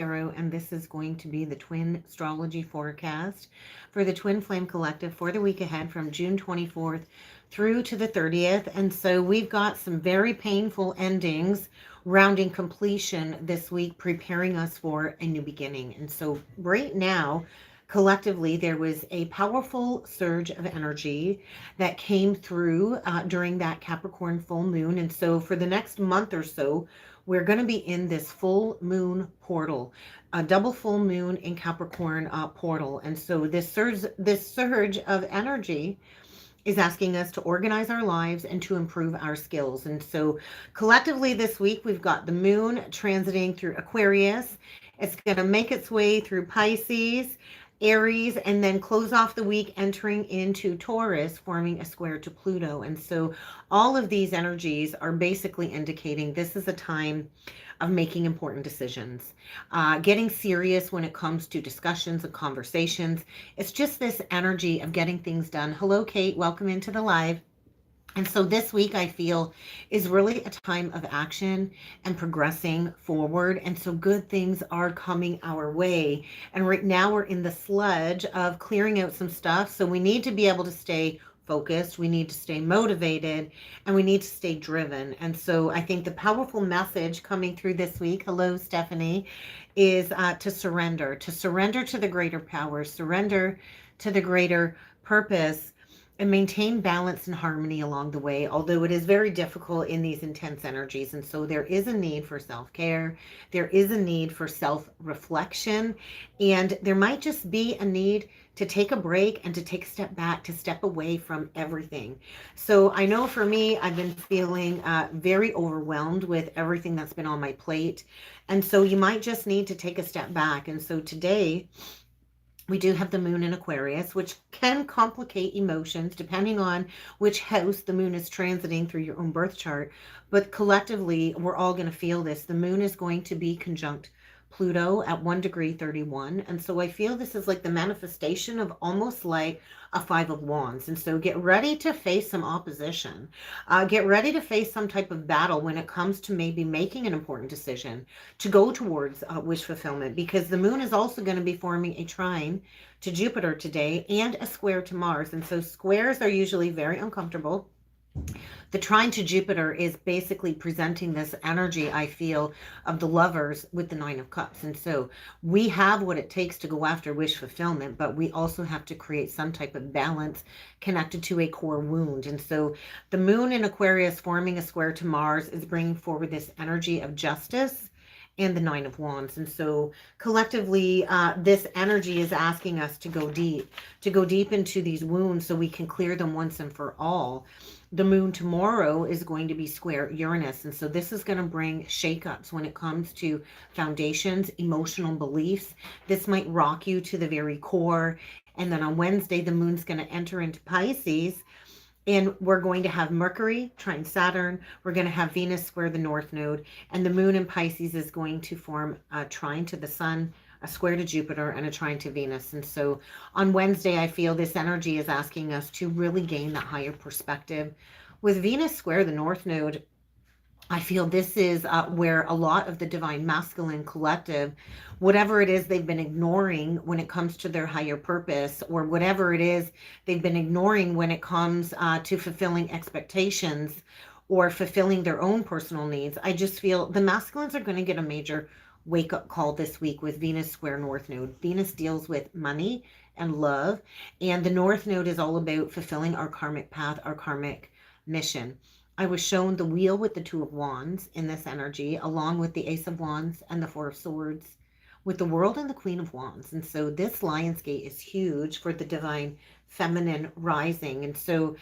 Tarot, and this is going to be the Twin Astrology Forecast for the Twin Flame Collective for the week ahead from June 24th through to the 30th. And so we've got some very painful endings rounding completion this week, preparing us for a new beginning. And so right now, collectively, there was a powerful surge of energy that came through during that Capricorn full moon. And so for the next month or so, we're going to be in this full moon portal, a double full moon in Capricorn portal. And so this surge of energy is asking us to organize our lives and to improve our skills. And so collectively this week, we've got the moon transiting through Aquarius. It's going to make its way through Pisces, Aries, and then close off the week entering into Taurus, forming a square to Pluto. And so all of these energies are basically indicating this is a time of making important decisions, getting serious when it comes to discussions and conversations. It's just this energy of getting things done. Hello, Kate. Welcome into the live. And so this week I feel is really a time of action and progressing forward. And so good things are coming our way. And right now we're in the sludge of clearing out some stuff. So we need to be able to stay focused. We need to stay motivated and we need to stay driven. And so I think the powerful message coming through this week, hello, Stephanie, is to surrender to the greater power, surrender to the greater purpose, and maintain balance and harmony along the way, although it is very difficult in these intense energies. And so there is a need for self-care. There is a need for self-reflection. And there might just be a need to take a break and to take a step back, to step away from everything. So I know for me, I've been feeling very overwhelmed with everything that's been on my plate. And so you might just need to take a step back. And so today, we do have the moon in Aquarius, which can complicate emotions depending on which house the moon is transiting through your own birth chart. But collectively, we're all going to feel this. The moon is going to be conjunct Pluto at 1 degree 31. And so I feel this is like the manifestation of almost like a 5 of Wands. And so get ready to face some opposition. Get ready to face some type of battle when it comes to maybe making an important decision to go towards wish fulfillment, because the moon is also going to be forming a trine to Jupiter today and a square to Mars. And so squares are usually very uncomfortable. The trine to Jupiter is basically presenting this energy, I feel, of the lovers with the 9 of Cups. And so we have what it takes to go after wish fulfillment, but we also have to create some type of balance connected to a core wound. And so the moon in Aquarius forming a square to Mars is bringing forward this energy of justice and the 9 of Wands. And so collectively, this energy is asking us to go deep into these wounds so we can clear them once and for all. The moon tomorrow is going to be square Uranus. And so this is going to bring shakeups when it comes to foundations, emotional beliefs. This might rock you to the very core. And then on Wednesday, the moon's going to enter into Pisces. And we're going to have Mercury trine Saturn. We're going to have Venus square the North Node. And the moon in Pisces is going to form a trine to the Sun, a square to Jupiter, and a trine to Venus. And so on Wednesday, I feel this energy is asking us to really gain that higher perspective. With Venus square the North Node, I feel this is where a lot of the divine masculine collective, whatever it is they've been ignoring when it comes to their higher purpose, or whatever it is they've been ignoring when it comes to fulfilling expectations or fulfilling their own personal needs. I just feel the masculines are going to get a major wake-up call this week with Venus square North Node. Venus deals with money and love, and the North Node is all about fulfilling our karmic path, our karmic mission. I was shown the wheel with the 2 of Wands in this energy, along with the Ace of Wands and the 4 of Swords, with the World and the Queen of Wands. And so this Lion's Gate is huge for the divine feminine rising. And so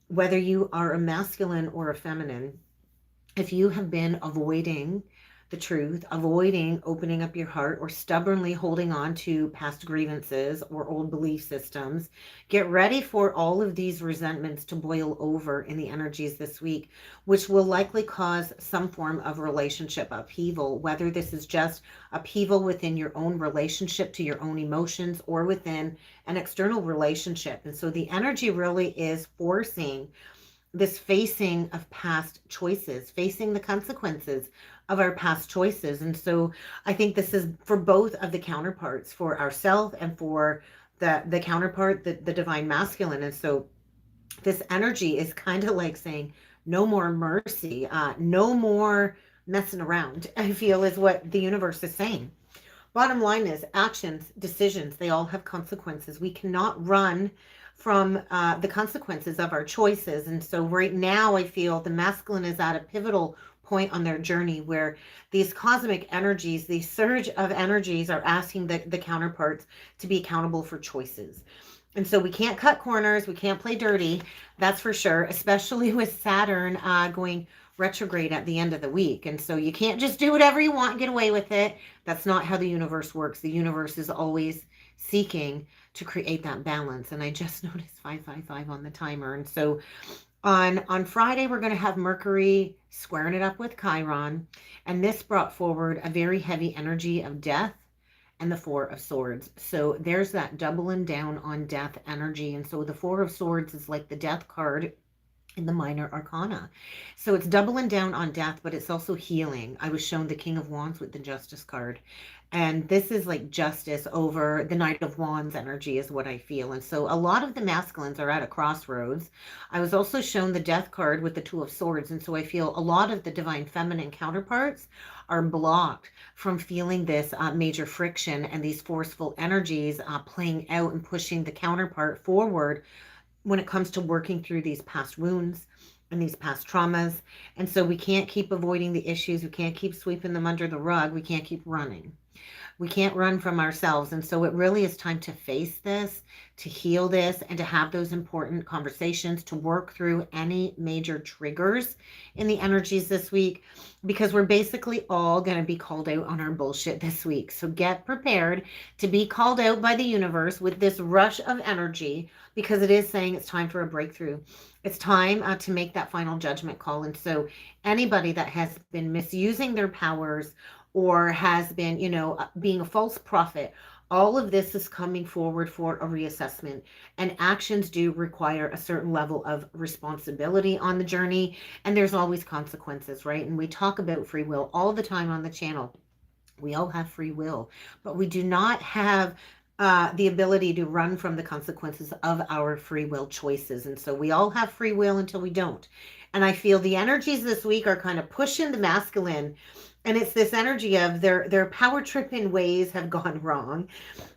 whether you are a masculine or a feminine, if you have been avoiding the truth, avoiding opening up your heart, or stubbornly holding on to past grievances or old belief systems, get ready for all of these resentments to boil over in the energies this week, which will likely cause some form of relationship upheaval, whether this is just upheaval within your own relationship to your own emotions or within an external relationship. And so the energy really is forcing this facing of past choices, facing the consequences of our past choices. And so I think this is for both of the counterparts, for ourselves and for the counterpart, the divine masculine. And so this energy is kind of like saying, no more mercy, no more messing around, I feel is what the universe is saying. Bottom line is actions, decisions, they all have consequences. We cannot run from the consequences of our choices. And so right now I feel the masculine is at a pivotal point on their journey where these cosmic energies, these surge of energies are asking the counterparts to be accountable for choices. And so we can't cut corners. We can't play dirty. That's for sure, especially with Saturn going retrograde at the end of the week. And so you can't just do whatever you want and get away with it. That's not how the universe works. The universe is always seeking to create that balance. And I just noticed 555 on the timer. And so on Friday, we're going to have Mercury squaring it up with Chiron. And this brought forward a very heavy energy of death and the Four of Swords. So there's that doubling down on death energy. And so the Four of Swords is like the death card in the minor arcana. So it's doubling down on death, but it's also healing. I was shown the King of Wands with the Justice card. And this is like justice over the Knight of Wands energy is what I feel. And so a lot of the masculines are at a crossroads. I was also shown the Death card with the Two of Swords. And so I feel a lot of the divine feminine counterparts are blocked from feeling this major friction and these forceful energies playing out and pushing the counterpart forward when it comes to working through these past wounds and these past traumas. And so we can't keep avoiding the issues. We can't keep sweeping them under the rug. We can't keep running. We can't run from ourselves. And so it really is time to face this, to heal this, and to have those important conversations, to work through any major triggers in the energies this week, because we're basically all going to be called out on our bullshit this week. So get prepared to be called out by the universe with this rush of energy, because it is saying it's time for a breakthrough. It's time to make that final judgment call. And so anybody that has been misusing their powers or has been, being a false prophet, all of this is coming forward for a reassessment. And actions do require a certain level of responsibility on the journey. And there's always consequences, right? And we talk about free will all the time on the channel. We all have free will, but we do not have the ability to run from the consequences of our free will choices. And so we all have free will until we don't. And I feel the energies this week are kind of pushing the masculine. And it's this energy of their power tripping ways have gone wrong.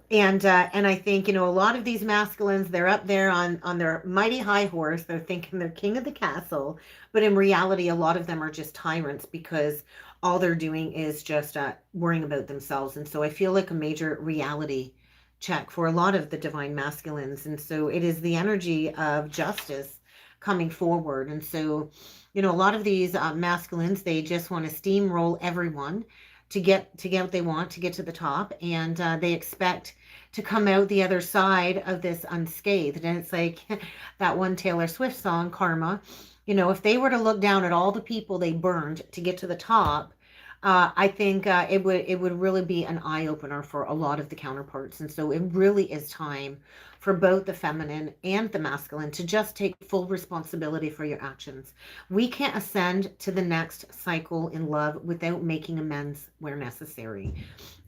And I think, a lot of these masculines, they're up there on their mighty high horse. They're thinking they're king of the castle. But in reality, a lot of them are just tyrants because all they're doing is just worrying about themselves. And so I feel like a major reality check for a lot of the divine masculines. And so it is the energy of justice coming forward. And so, a lot of these masculines, they just want to steamroll everyone to get what they want, to get to the top. And they expect to come out the other side of this unscathed. And it's like that one Taylor Swift song, Karma. If they were to look down at all the people they burned to get to the top, I think it would really be an eye-opener for a lot of the counterparts. And so it really is time for both the feminine and the masculine to just take full responsibility for your actions. We can't ascend to the next cycle in love without making amends where necessary.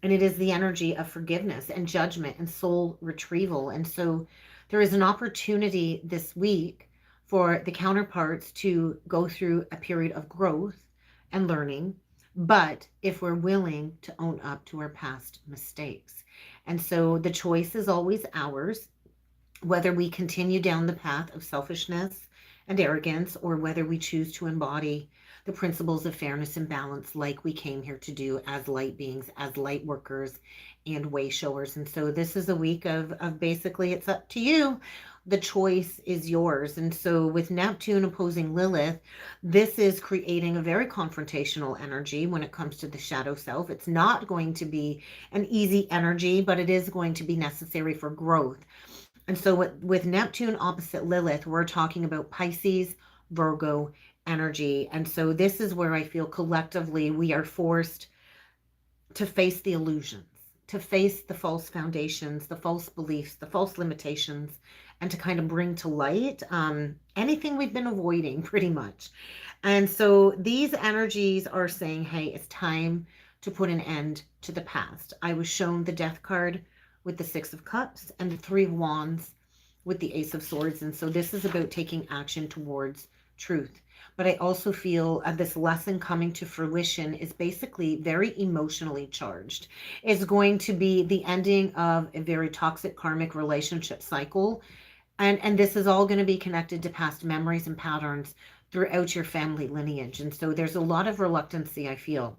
And it is the energy of forgiveness and judgment and soul retrieval. And so there is an opportunity this week for the counterparts to go through a period of growth and learning, but if we're willing to own up to our past mistakes. And so the choice is always ours, whether we continue down the path of selfishness and arrogance, or whether we choose to embody the principles of fairness and balance like we came here to do as light beings, as light workers and way showers. And so this is a week of basically, it's up to you. The choice is yours. And so with Neptune opposing Lilith, this is creating a very confrontational energy when it comes to the shadow self. It's not going to be an easy energy, but it is going to be necessary for growth. And so with Neptune opposite Lilith, we're talking about Pisces, Virgo energy. And so this is where I feel collectively we are forced to face the illusions, to face the false foundations, the false beliefs, the false limitations, and to kind of bring to light anything we've been avoiding pretty much. And so these energies are saying, hey, it's time to put an end to the past. I was shown the death card with the Six of Cups and the Three of Wands with the Ace of Swords. And so this is about taking action towards truth. But I also feel this lesson coming to fruition is basically very emotionally charged. It's going to be the ending of a very toxic karmic relationship cycle. And this is all going to be connected to past memories and patterns throughout your family lineage. And so there's a lot of reluctancy, I feel,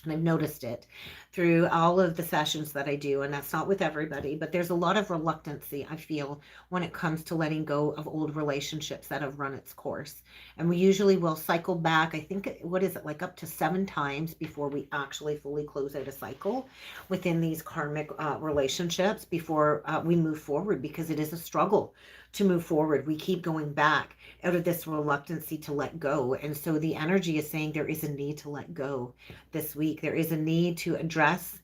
and I've noticed it through all of the sessions that I do, and that's not with everybody, but there's a lot of reluctancy, I feel, when it comes to letting go of old relationships that have run its course. And we usually will cycle back, I think, what is it, like up to 7 times before we actually fully close out a cycle within these karmic relationships before we move forward, because it is a struggle to move forward. We keep going back out of this reluctancy to let go. And so the energy is saying there is a need to let go this week. There is a need to address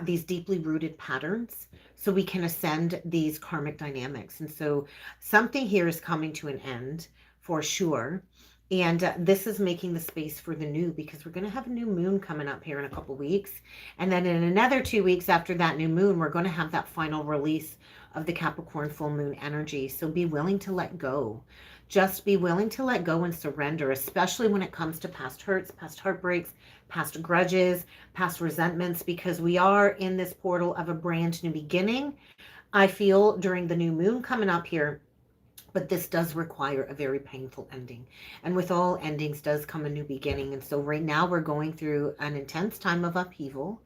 these deeply rooted patterns so we can ascend these karmic dynamics. And so something here is coming to an end for sure. And this is making the space for the new, because we're going to have a new moon coming up here in a couple weeks. And then in another 2 weeks after that new moon, we're going to have that final release of the Capricorn full moon energy. So be willing to let go. Just be willing to let go and surrender, especially when it comes to past hurts, past heartbreaks, past grudges, past resentments, because we are in this portal of a brand new beginning. I feel during the new moon coming up here, but this does require a very painful ending. And with all endings does come a new beginning. And so right now we're going through an intense time of upheaval.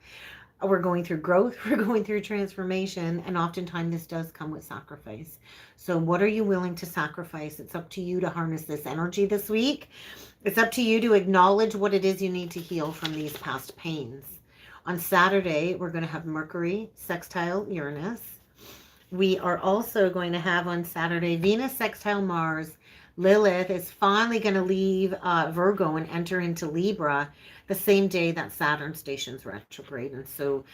We're going through growth, we're going through transformation, and oftentimes this does come with sacrifice. So what are you willing to sacrifice? It's up to you to harness this energy this week. It's up to you to acknowledge what it is you need to heal from these past pains. On Saturday, we're going to have Mercury sextile Uranus. We are also going to have on Saturday Venus sextile Mars. Lilith is finally going to leave Virgo and enter into Libra the same day that Saturn stations retrograde. And so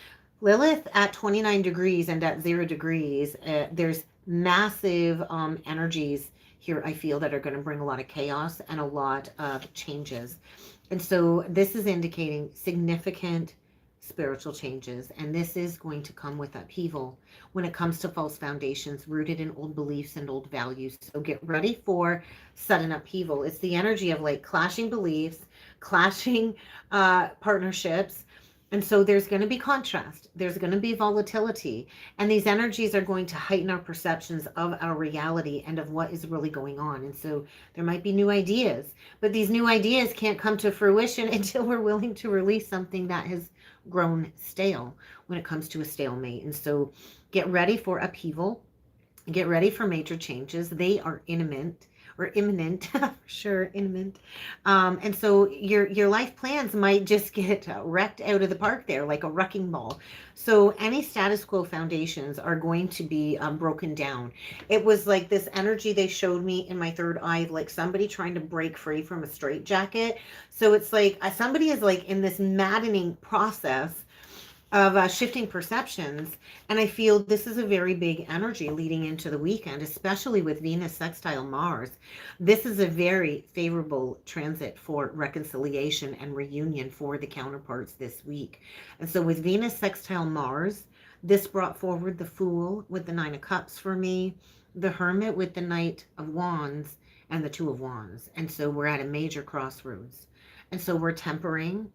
Lilith at 29 degrees and at 0 degrees, there's massive energies here, I feel, that are going to bring a lot of chaos and a lot of changes. And so this is indicating significant spiritual changes, and this is going to come with upheaval when it comes to false foundations rooted in old beliefs and old values. So get ready for sudden upheaval. It's the energy of like clashing beliefs, clashing partnerships, and so there's going to be contrast, there's going to be volatility, and these energies are going to heighten our perceptions of our reality and of what is really going on. And so there might be new ideas, but these new ideas can't come to fruition until we're willing to release something that has grown stale when it comes to a stalemate. And so get ready for upheaval, get ready for major changes. They are imminent for sure, imminent. And so your life plans might just get wrecked out of the park there like a wrecking ball. So any status quo foundations are going to be broken down. It was like this energy they showed me in my third eye, like somebody trying to break free from a straitjacket. So it's like somebody is like in this maddening process of shifting perceptions. And I feel this is a very big energy leading into the weekend, especially with Venus sextile Mars. This is a very favorable transit for reconciliation and reunion for the counterparts this week. And so with Venus sextile Mars, this brought forward the Fool with the 9 of Cups for me, the Hermit with the Knight of Wands, and the 2 of Wands. And so we're at a major crossroads. And so we're tempering.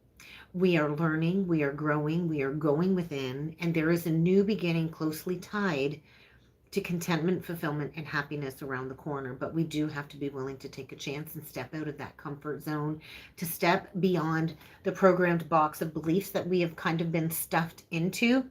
We are learning, we are growing, we are going within, and there is a new beginning closely tied to contentment, fulfillment, and happiness around the corner. But we do have to be willing to take a chance and step out of that comfort zone, to step beyond the programmed box of beliefs that we have kind of been stuffed into.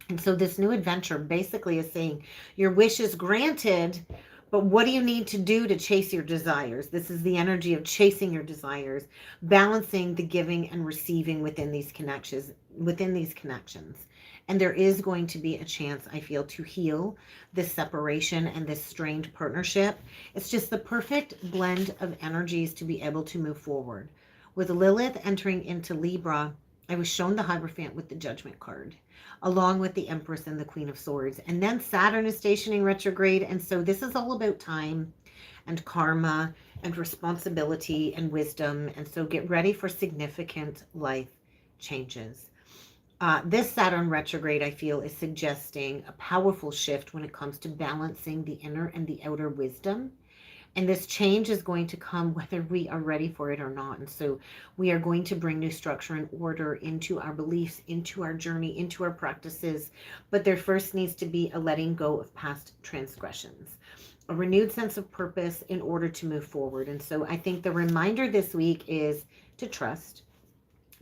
And so this new adventure basically is saying your wish is granted, but what do you need to do to chase your desires? This is the energy of chasing your desires, balancing the giving and receiving within these connections. And there is going to be a chance, I feel, to heal this separation and this strained partnership. It's just the perfect blend of energies to be able to move forward. With Lilith entering into Libra I was shown the Hierophant with the Judgment card, along with the Empress and the Queen of Swords. And then Saturn is stationing retrograde. And so this is all about time and karma and responsibility and wisdom. And so get ready for significant life changes. This Saturn retrograde, I feel, is suggesting a powerful shift when it comes to balancing the inner and the outer wisdom. And this change is going to come whether we are ready for it or not. And so we are going to bring new structure and order into our beliefs, into our journey, into our practices. But there first needs to be a letting go of past transgressions, a renewed sense of purpose in order to move forward. And so I think the reminder this week is to trust,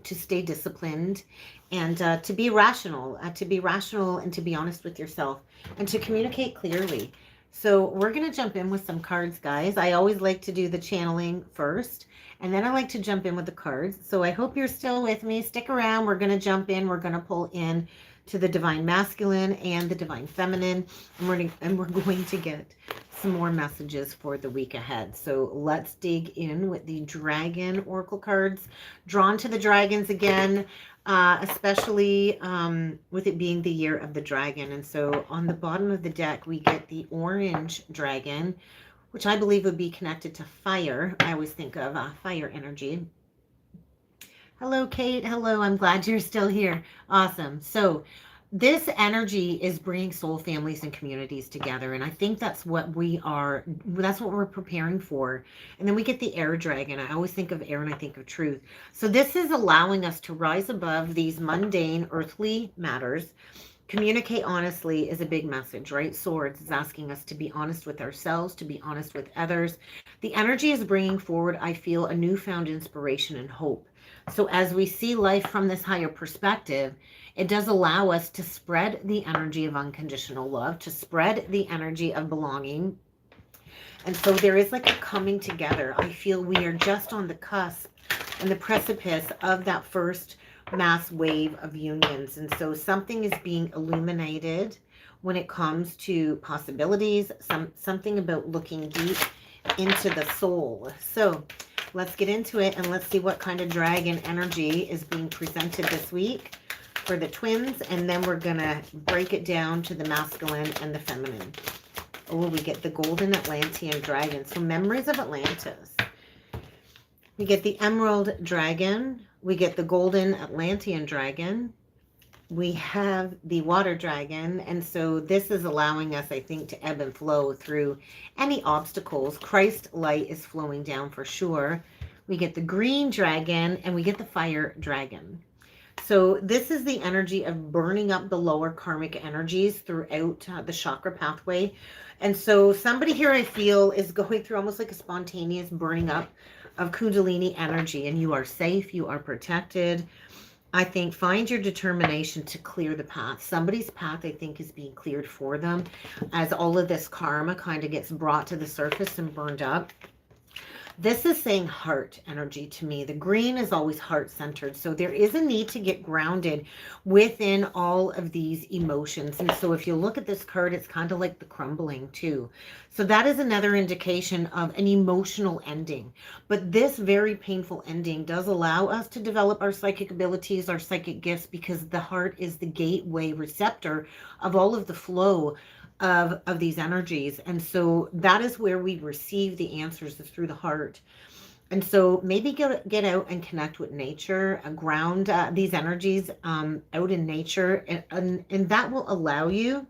to stay disciplined, and to be rational, and to be honest with yourself, and to communicate clearly. So we're going to jump in with some cards, guys. I always like to do the channeling first, and then I like to jump in with the cards. So I hope you're still with me. Stick around. We're going to jump in. We're going to pull in to the Divine Masculine and the Divine Feminine, and we're going to get some more messages for the week ahead. So let's dig in with the Dragon Oracle cards. Drawn to the dragons again, especially with it being the year of the dragon. And so on the bottom of the deck, we get the orange dragon, which I believe would be connected to fire. I always think of fire energy. Hello, Kate. Hello. I'm glad you're still here. Awesome. So this energy is bringing soul families and communities together. And I think that's what we're preparing for. And then we get the air dragon. I always think of air and I think of truth. So this is allowing us to rise above these mundane earthly matters. Communicate honestly is a big message, right? Swords is asking us to be honest with ourselves, to be honest with others. The energy is bringing forward, I feel, a newfound inspiration and hope. So as we see life from this higher perspective, it does allow us to spread the energy of unconditional love, to spread the energy of belonging. And so there is like a coming together. I feel we are just on the cusp and the precipice of that first mass wave of unions. And so something is being illuminated when it comes to possibilities, something about looking deep into the soul. So let's get into it and let's see what kind of dragon energy is being presented this week for the twins. And then we're going to break it down to the masculine and the feminine. Oh, we get the golden Atlantean dragon. So memories of Atlantis. We get the emerald dragon. We get the golden Atlantean dragon. We have the water dragon. And so this is allowing us, I think, to ebb and flow through any obstacles. Christ light is flowing down for sure. We get the green dragon and we get the fire dragon. So this is the energy of burning up the lower karmic energies throughout the chakra pathway. And so somebody here, I feel, is going through almost like a spontaneous burning up of Kundalini energy, and you are safe, you are protected. I think find your determination to clear the path. Somebody's path, I think, is being cleared for them as all of this karma kind of gets brought to the surface and burned up. This is saying heart energy to me. The green is always heart-centered. So there is a need to get grounded within all of these emotions. And so if you look at this card, it's kind of like the crumbling too. So that is another indication of an emotional ending. But this very painful ending does allow us to develop our psychic abilities, our psychic gifts, because the heart is the gateway receptor of all of the flow of these energies. And so that is where we receive the answers, is through the heart. And so maybe get out and connect with nature, ground these energies out in nature, and that will allow you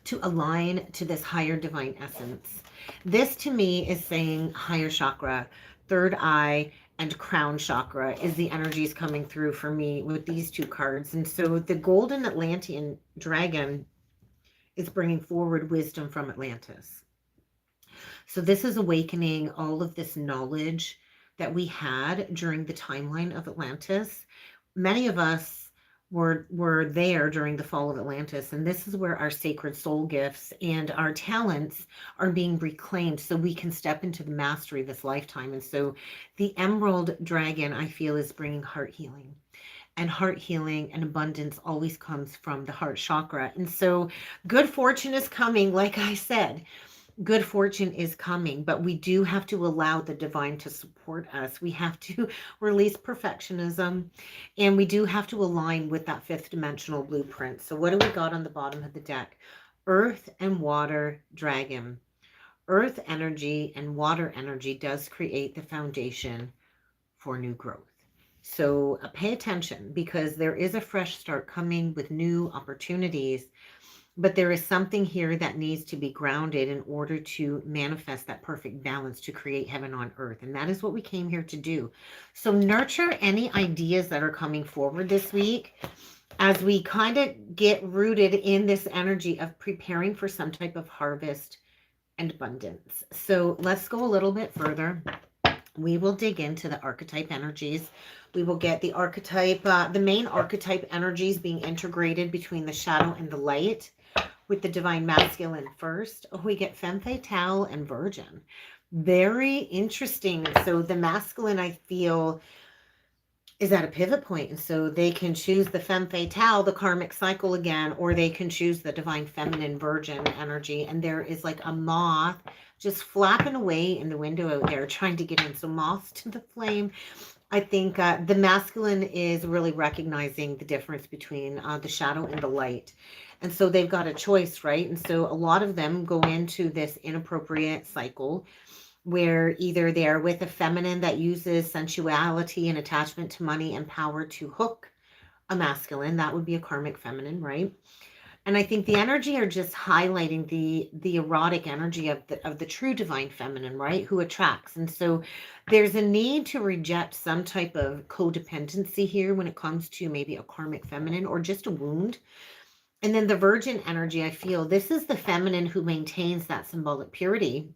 to align to this higher divine essence. This to me is saying higher chakra, third eye, and crown chakra is the energies coming through for me with these two cards. And so the golden Atlantean dragon is bringing forward wisdom from Atlantis. So this is awakening all of this knowledge that we had during the timeline of Atlantis. Many of us were there during the fall of Atlantis, and this is where our sacred soul gifts and our talents are being reclaimed so we can step into the mastery of this lifetime. And so the emerald dragon, I feel, is bringing heart healing. And heart healing and abundance always comes from the heart chakra. And so good fortune is coming, like I said. good fortune is coming, but we do have to allow the divine to support us. We have to release perfectionism, and we do have to align with that fifth dimensional blueprint. So what do we got on the bottom of the deck? Earth and water dragon. Earth energy and water energy does create the foundation for new growth. So pay attention, because there is a fresh start coming with new opportunities, but there is something here that needs to be grounded in order to manifest that perfect balance to create heaven on earth. And that is what we came here to do. So nurture any ideas that are coming forward this week as we kind of get rooted in this energy of preparing for some type of harvest and abundance. So let's go a little bit further. We will dig into the archetype energies. We will get the archetype, the main archetype energies being integrated between the shadow and the light, with the divine masculine first. We get femme fatale and virgin. Very interesting. So the masculine, I feel, is at a pivot point, and so they can choose the femme fatale, the karmic cycle again, or they can choose the divine feminine virgin energy. And there is like a moth just flapping away in the window out there trying to get in. So moths to the flame. I think the masculine is really recognizing the difference between the shadow and the light. And so they've got a choice, right? And so a lot of them go into this inappropriate cycle where either they're with a feminine that uses sensuality and attachment to money and power to hook a masculine. That would be a karmic feminine, right? And I think the energy are just highlighting the erotic energy of the true divine feminine, right? Who attracts. And so there's a need to reject some type of codependency here when it comes to maybe a karmic feminine or just a wound. And then the virgin energy, I feel this is the feminine who maintains that symbolic purity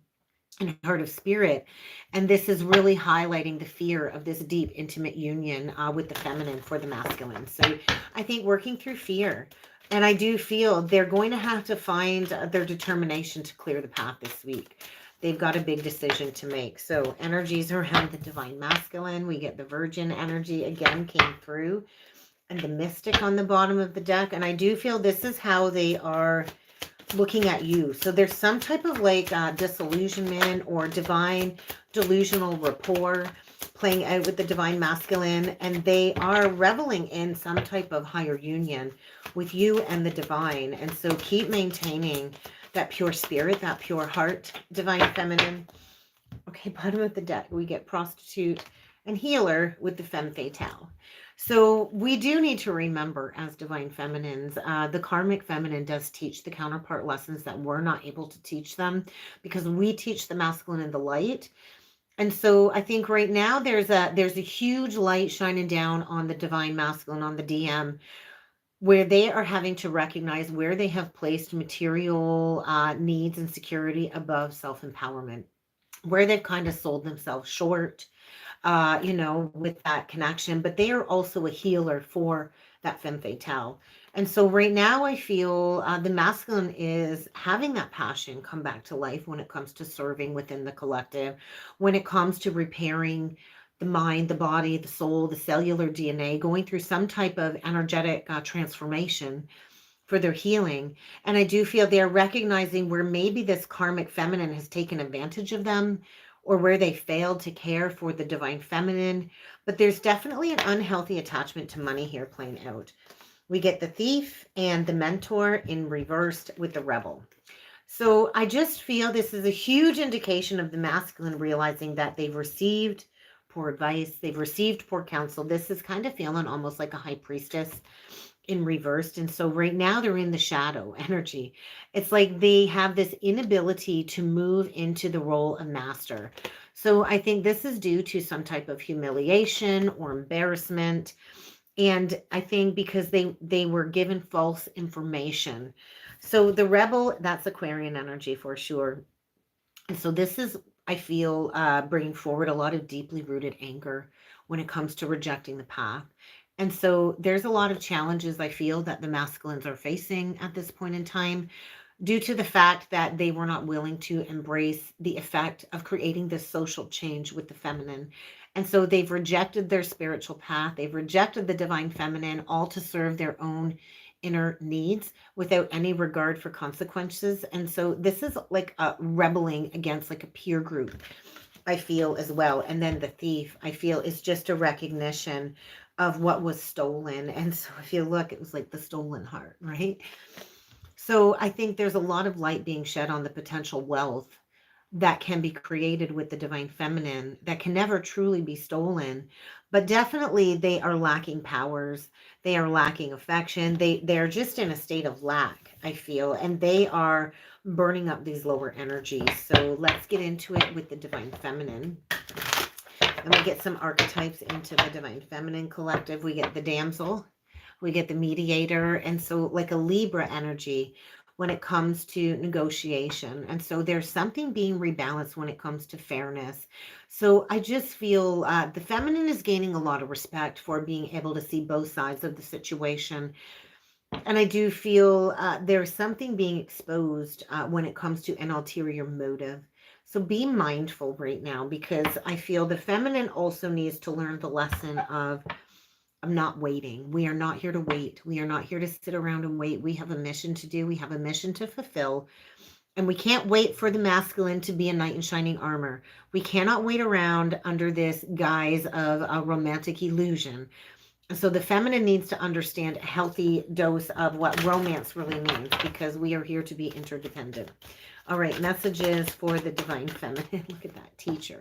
and heart of spirit. And this is really highlighting the fear of this deep, intimate union with the feminine for the masculine. So I think working through fear. And I do feel they're going to have to find their determination to clear the path this week. They've got a big decision to make. So energies around the divine masculine. We get the virgin energy again came through. And the mystic on the bottom of the deck. And I do feel this is how they are looking at you. So there's some type of like disillusionment or divine delusional rapport playing out with the divine masculine, and they are reveling in some type of higher union with you and the divine. And so keep maintaining that pure spirit, that pure heart, divine feminine. Okay, bottom of the deck, we get prostitute and healer with the femme fatale. So we do need to remember as divine feminines, the karmic feminine does teach the counterpart lessons that we're not able to teach them, because we teach the masculine in the light. And so I think right now there's a huge light shining down on the divine masculine, on the DM, where they are having to recognize where they have placed material needs and security above self-empowerment, where they've kind of sold themselves short, with that connection. But they are also a healer for that femme fatale. And so right now I feel the masculine is having that passion come back to life when it comes to serving within the collective, when it comes to repairing the mind, the body, the soul, the cellular DNA, going through some type of energetic transformation for their healing. And I do feel they're recognizing where maybe this karmic feminine has taken advantage of them, or where they failed to care for the divine feminine. But there's definitely an unhealthy attachment to money here playing out. We get the thief and the mentor in reversed with the rebel. So I just feel this is a huge indication of the masculine realizing that they've received poor advice, they've received poor counsel. This is kind of feeling almost like a high priestess in reversed. And so right now they're in the shadow energy. It's like they have this inability to move into the role of master. So I think this is due to some type of humiliation or embarrassment. And I think because they were given false information. So the rebel, that's Aquarian energy for sure. And so this is, I feel, bringing forward a lot of deeply rooted anger when it comes to rejecting the path. And so there's a lot of challenges I feel that the masculines are facing at this point in time, due to the fact that they were not willing to embrace the effect of creating this social change with the feminine. And so they've rejected their spiritual path. They've rejected the divine feminine, all to serve their own inner needs without any regard for consequences. And so this is like a rebelling against like a peer group, I feel, as well. And then the thief, I feel, is just a recognition of what was stolen. And so if you look, it was like the stolen heart, right? So I think there's a lot of light being shed on the potential wealth that can be created with the divine feminine that can never truly be stolen, but definitely they are lacking powers, they are lacking affection, they're just in a state of lack, I feel, and they are burning up these lower energies. So let's get into it with the divine feminine. And we get some archetypes into the divine feminine collective. We get the damsel, we get the mediator, and so like a Libra energy when it comes to negotiation. And so there's something being rebalanced when it comes to fairness. So I just feel the feminine is gaining a lot of respect for being able to see both sides of the situation. And I do feel there's something being exposed when it comes to an ulterior motive. So be mindful right now, because I feel the feminine also needs to learn the lesson of not waiting. We are not here to wait. We are not here to sit around and wait. We have a mission to do. We have a mission to fulfill. And we can't wait for the masculine to be a knight in shining armor. We cannot wait around under this guise of a romantic illusion. So the feminine needs to understand a healthy dose of what romance really means, because we are here to be interdependent. All right, messages for the divine feminine. Look at that, teacher.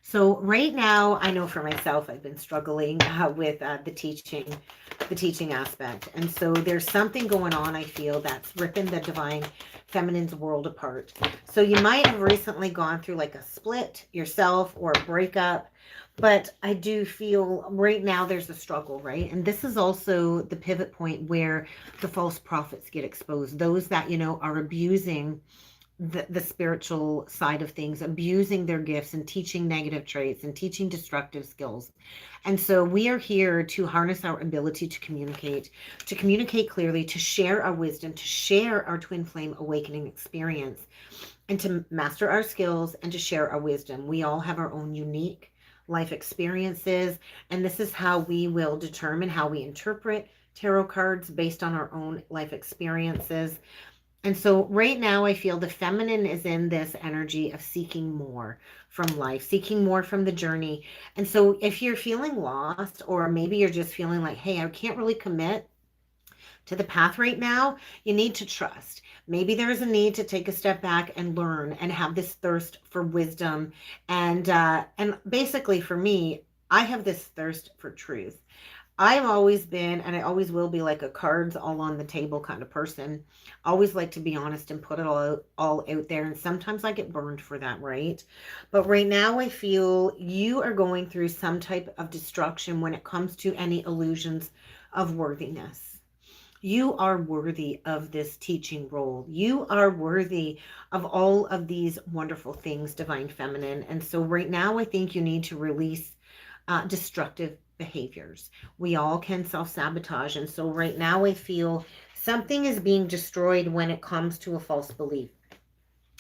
So right now, I know for myself, I've been struggling with the teaching aspect. And so there's something going on, I feel, that's ripping the divine feminine's world apart. So you might have recently gone through like a split yourself or a breakup, but I do feel right now there's a struggle, right? And this is also the pivot point where the false prophets get exposed. Those that, are abusing the spiritual side of things, abusing their gifts and teaching negative traits and teaching destructive skills. And so we are here to harness our ability to communicate clearly, to share our wisdom, to share our twin flame awakening experience, and to master our skills and to share our wisdom. We all have our own unique life experiences, and this is how we will determine how we interpret tarot cards based on our own life experiences. And so right now I feel the feminine is in this energy of seeking more from life, seeking more from the journey. And so if you're feeling lost, or maybe you're just feeling like, hey, I can't really commit to the path right now, you need to trust. Maybe there's a need to take a step back and learn and have this thirst for wisdom. And basically for me, I have this thirst for truth. I've always been, and I always will be, like a cards all on the table kind of person. Always like to be honest and put it all out there. And sometimes I get burned for that, right? But right now I feel you are going through some type of destruction when it comes to any illusions of worthiness. You are worthy of this teaching role. You are worthy of all of these wonderful things, divine feminine. And so right now I think you need to release destructive behaviors. We all can self-sabotage. And so right now I feel something is being destroyed when it comes to a false belief.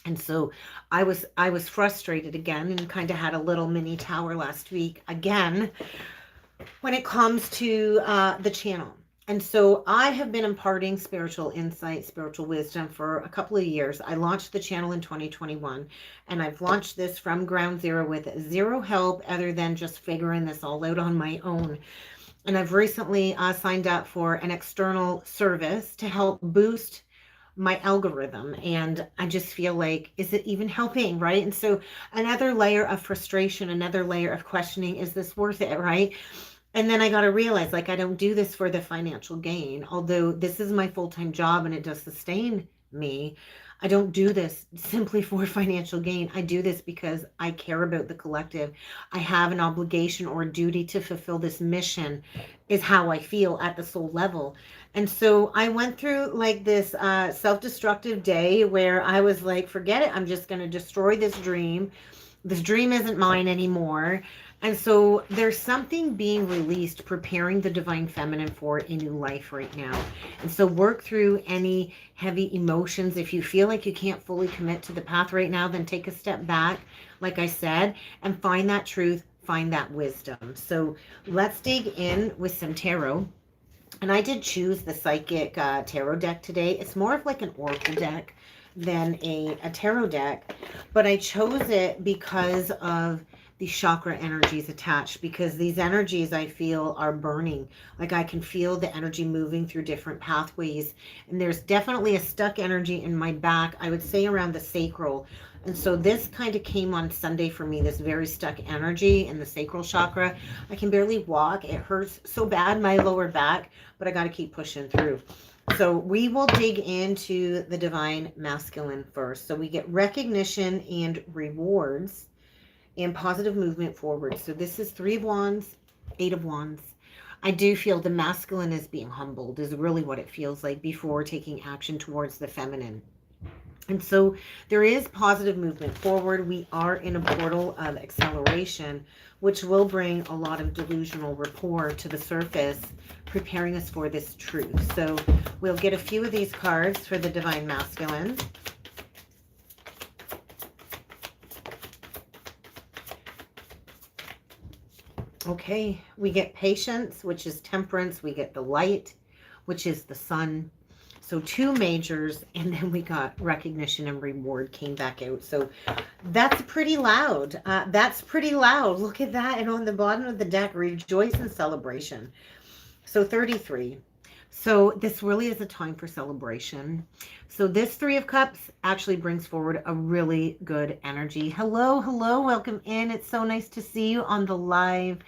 And so I was frustrated again, and kind of had a little mini tower last week again when it comes to the channel. And so I have been imparting spiritual insight, spiritual wisdom for a couple of years. I launched the channel in 2021, and I've launched this from ground zero with zero help other than just figuring this all out on my own. And I've recently signed up for an external service to help boost my algorithm. And I just feel like, is it even helping, right? And so another layer of frustration, another layer of questioning, is this worth it, right? And then I got to realize, like, I don't do this for the financial gain. Although this is my full-time job and it does sustain me, I don't do this simply for financial gain. I do this because I care about the collective. I have an obligation or a duty to fulfill this mission, is how I feel at the soul level. And so I went through like this self-destructive day where I was like, forget it. I'm just going to destroy this dream. This dream isn't mine anymore. And so there's something being released, preparing the divine feminine for a new life right now. And so work through any heavy emotions. If you feel like you can't fully commit to the path right now, then take a step back, like I said, and find that truth, find that wisdom. So let's dig in with some tarot. And I did choose the Psychic Tarot deck today. It's more of like an oracle deck than a tarot deck. But I chose it because of the chakra energies attached. Because these energies I feel are burning. Like I can feel the energy moving through different pathways. And there's definitely a stuck energy in my back. I would say around the sacral. And so this kind of came on Sunday for me, this very stuck energy in the sacral chakra. I can barely walk. It hurts so bad, my lower back, but I got to keep pushing through. So we will dig into the divine masculine first. So we get recognition and rewards and positive movement forward. So this is 3 of Wands, 8 of Wands. I do feel the masculine is being humbled, is really what it feels like before taking action towards the feminine. And so there is positive movement forward. We are in a portal of acceleration, which will bring a lot of delusional rapport to the surface, preparing us for this truth. So we'll get a few of these cards for the Divine Masculine. Okay, we get patience, which is temperance. We get the light, which is the sun. So 2 majors, and then we got recognition and reward came back out. So that's pretty loud. That's pretty loud. Look at that. And on the bottom of the deck, rejoice and celebration. So 33. So this really is a time for celebration. So this 3 of Cups actually brings forward a really good energy. Hello, hello, welcome in. It's so nice to see you on the live.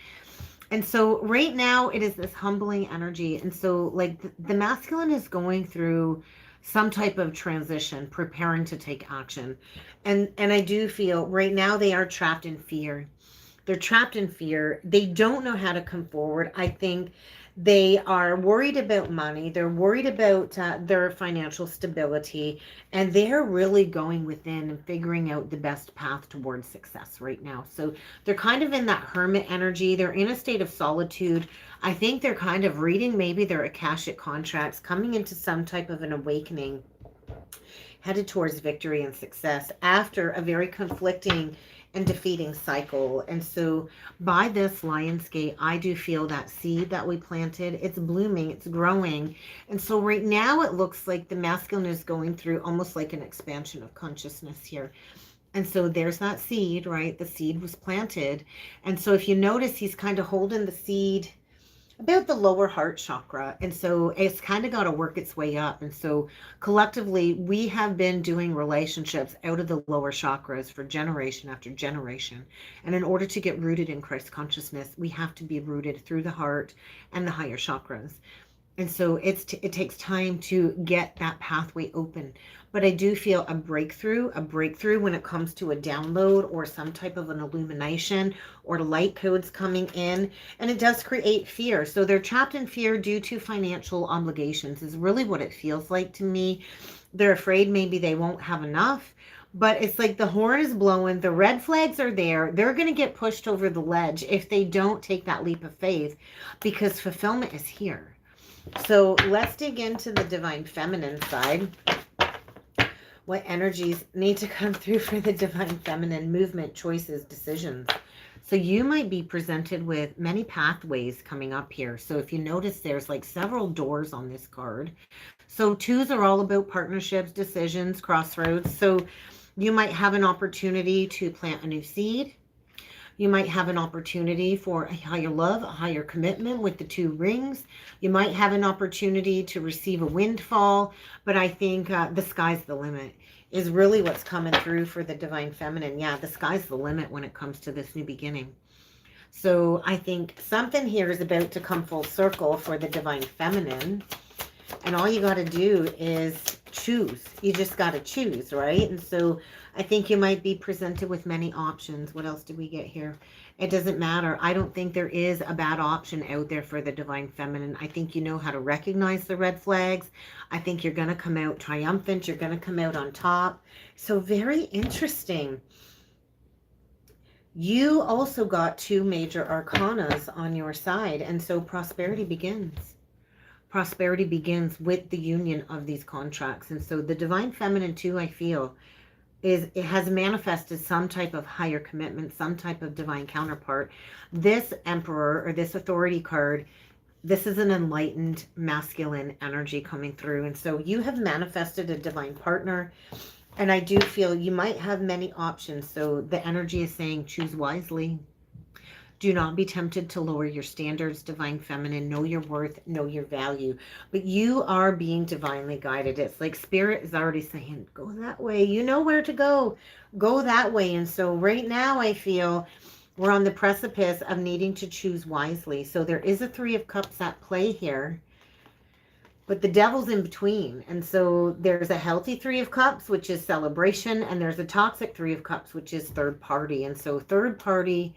And so right now it is this humbling energy. And so like the masculine is going through some type of transition, preparing to take action. And I do feel right now they are trapped in fear. They're trapped in fear. They don't know how to come forward. I think they are worried about money. They're worried about their financial stability. And they're really going within and figuring out the best path towards success right now. So they're kind of in that hermit energy. They're in a state of solitude. I think they're kind of reading maybe their Akashic contracts, coming into some type of an awakening, headed towards victory and success after a very conflicting and defeating cycle. And so by this Lionsgate, I do feel that seed that we planted, it's blooming, it's growing. And so right now it looks like the masculine is going through almost like an expansion of consciousness here. And so there's that seed, right? The seed was planted. And so if you notice, he's kind of holding the seed about the lower heart chakra. And so it's kind of got to work its way up. And so collectively, we have been doing relationships out of the lower chakras for generation after generation. And in order to get rooted in Christ consciousness, we have to be rooted through the heart and the higher chakras. And so it takes time to get that pathway open. But I do feel a breakthrough when it comes to a download or some type of an illumination or light codes coming in. And it does create fear. So they're trapped in fear due to financial obligations is really what it feels like to me. They're afraid maybe they won't have enough. But it's like the horn is blowing. The red flags are there. They're going to get pushed over the ledge if they don't take that leap of faith, because fulfillment is here. So let's dig into the divine feminine side. What energies need to come through for the divine feminine? Movement, choices, decisions. So you might be presented with many pathways coming up here. So if you notice, there's like several doors on this card. So 2s are all about partnerships, decisions, crossroads. So you might have an opportunity to plant a new seed. You might have an opportunity for a higher love, a higher commitment with the 2 rings. You might have an opportunity to receive a windfall. But I think the sky's the limit is really what's coming through for the divine feminine. Yeah, the sky's the limit when it comes to this new beginning. So I think something here is about to come full circle for the divine feminine. And all you got to do is choose. You just got to choose, right? And so I think you might be presented with many options. What else did we get here? It doesn't matter. I don't think there is a bad option out there for the divine feminine. I think you know how to recognize the red flags. I think you're going to come out triumphant. You're going to come out on top. So very interesting. You also got 2 major arcanas on your side. And so prosperity begins. Prosperity begins with the union of these contracts. And so the divine feminine too, I feel, it has manifested some type of higher commitment, some type of divine counterpart. This emperor or this authority card This is an enlightened masculine energy coming through. And so you have manifested a divine partner. And I do feel you might have many options. So the energy is saying choose wisely. Do not be tempted to lower your standards, divine feminine. Know your worth, know your value. But you are being divinely guided. It's like spirit is already saying, go that way. You know where to go. Go that way. And so right now I feel we're on the precipice of needing to choose wisely. So there is a Three of Cups at play here, but the devil's in between. And so there's a healthy Three of Cups, which is celebration, and there's a toxic Three of Cups, which is third party. And so third party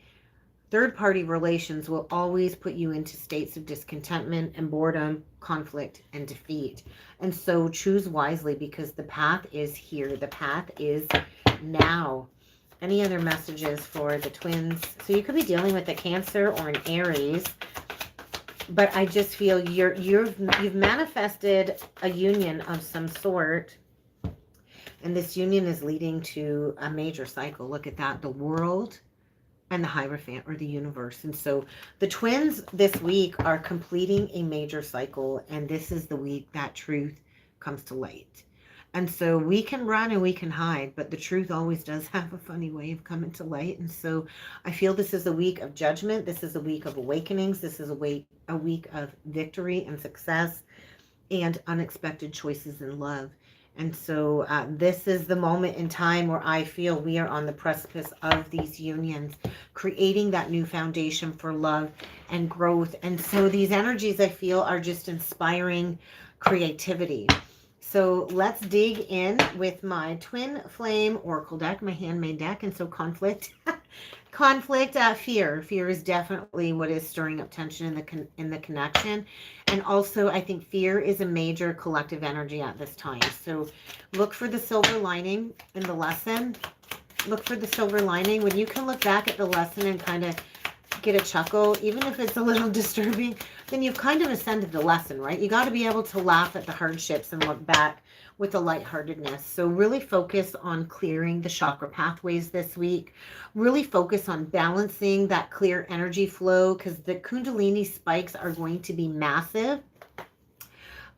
relations will always put you into states of discontentment and boredom, conflict, and defeat. And so choose wisely, because the path is here. The path is now. Any other messages for the twins? So you could be dealing with a Cancer or an Aries, but I just feel you've manifested a union of some sort, and this union is leading to a major cycle. Look at that, the World and the Hierophant, or the universe. And so the twins this week are completing a major cycle, and this is the week that truth comes to light. And so we can run and we can hide, but the truth always does have a funny way of coming to light. And so I feel this is a week of judgment. This is a week of awakenings. This is a week of victory and success and unexpected choices in love. And so this is the moment in time where I feel we are on the precipice of these unions, creating that new foundation for love and growth. And so these energies, I feel, are just inspiring creativity. So let's dig in with my Twin Flame Oracle deck, my handmade deck. And so conflict, fear. Fear is definitely what is stirring up tension in the connection. And also, I think fear is a major collective energy at this time. So look for the silver lining in the lesson. Look for the silver lining. When you can look back at the lesson and kind of get a chuckle, even if it's a little disturbing, then you've kind of ascended the lesson, right? You got to be able to laugh at the hardships and look back with a lightheartedness. So really focus on clearing the chakra pathways this week. Really focus on balancing that clear energy flow, because the Kundalini spikes are going to be massive.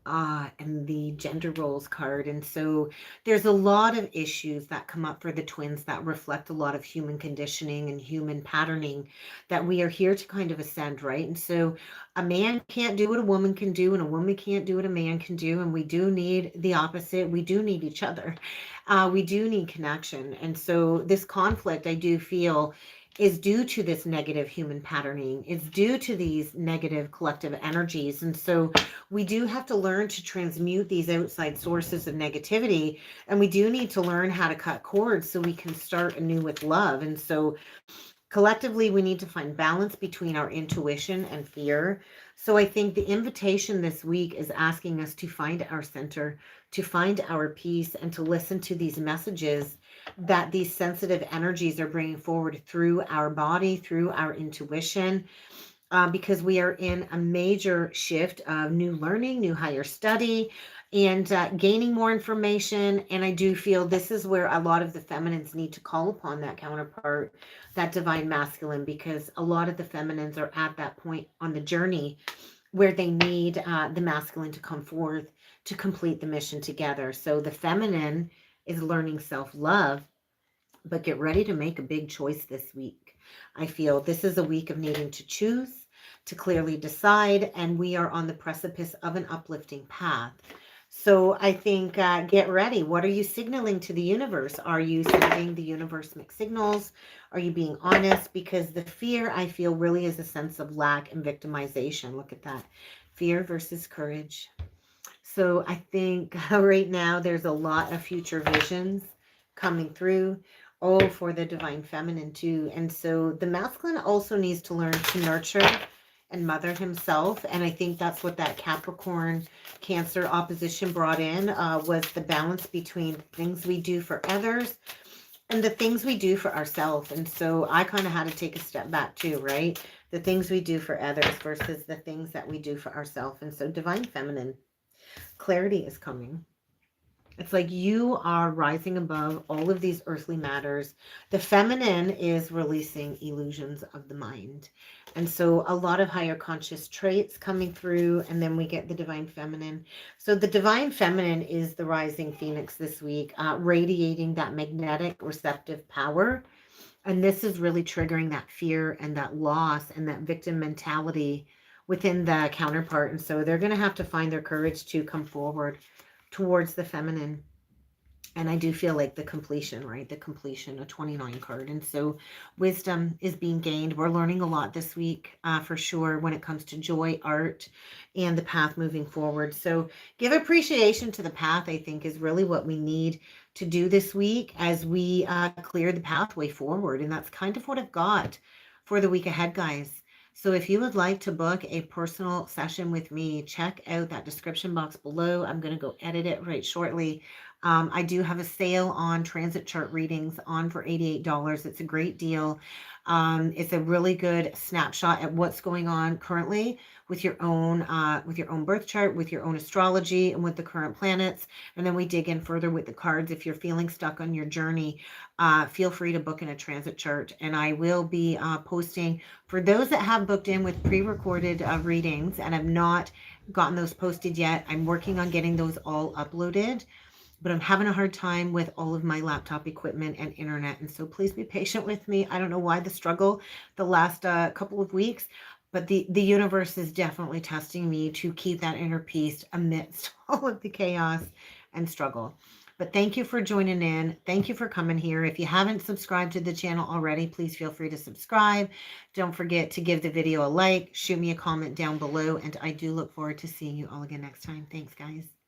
And the gender roles card. And so there's a lot of issues that come up for the twins that reflect a lot of human conditioning and human patterning that we are here to kind of ascend, right? And so a man can't do what a woman can do, and a woman can't do what a man can do. And we do need the opposite. We do need each other. We do need connection. And so this conflict, I do feel, is due to this negative human patterning. It's due to these negative collective energies. And so we do have to learn to transmute these outside sources of negativity. And we do need to learn how to cut cords so we can start anew with love. And so collectively, we need to find balance between our intuition and fear. So I think the invitation this week is asking us to find our center, to find our peace, and to listen to these messages that these sensitive energies are bringing forward through our body, through our intuition, because we are in a major shift of new learning, new higher study, and gaining more information. And I do feel this is where a lot of the feminines need to call upon that counterpart, that divine masculine, because a lot of the feminines are at that point on the journey where they need the masculine to come forth to complete the mission together. So the feminine is learning self-love, but get ready to make a big choice this week. I feel this is a week of needing to choose, to clearly decide, and we are on the precipice of an uplifting path. So I think get ready. What are you signaling to the universe? Are you sending the universe mixed signals? Are you being honest? Because the fear, I feel, really is a sense of lack and victimization. Look at that. Fear versus courage. So I think right now there's a lot of future visions coming through. Oh, for the divine feminine too. And so the masculine also needs to learn to nurture and mother himself. And I think that's what that Capricorn Cancer opposition brought in, was the balance between things we do for others and the things we do for ourselves. And so I kind of had to take a step back too, right? The things we do for others versus the things that we do for ourselves. And so divine feminine, clarity is coming. It's like you are rising above all of these earthly matters. The feminine is releasing illusions of the mind. And so a lot of higher conscious traits coming through, and then we get the divine feminine. So the divine feminine is the rising phoenix this week, radiating that magnetic receptive power. And this is really triggering that fear and that loss and that victim mentality within the counterpart. And so they're going to have to find their courage to come forward towards the feminine. And I do feel like the completion, right? The completion, a 29 card. And so wisdom is being gained. We're learning a lot this week, for sure, when it comes to joy, art, and the path moving forward. So give appreciation to the path, I think, is really what we need to do this week as we clear the pathway forward. And that's kind of what I've got for the week ahead, guys. So if you would like to book a personal session with me, check out that description box below. I'm going to go edit it right shortly. I do have a sale on transit chart readings on for $88. It's a great deal. It's a really good snapshot at what's going on currently with your own birth chart, with your own astrology, and with the current planets. And then we dig in further with the cards. If you're feeling stuck on your journey, feel free to book in a transit chart. And I will be posting for those that have booked in with pre-recorded readings and have not gotten those posted yet. I'm working on getting those all uploaded, but I'm having a hard time with all of my laptop equipment and internet. And so please be patient with me. I don't know why the struggle the last couple of weeks, but the universe is definitely testing me to keep that inner peace amidst all of the chaos and struggle. But thank you for joining in. Thank you for coming here. If you haven't subscribed to the channel already, please feel free to subscribe. Don't forget to give the video a like, shoot me a comment down below, and I do look forward to seeing you all again next time. Thanks, guys.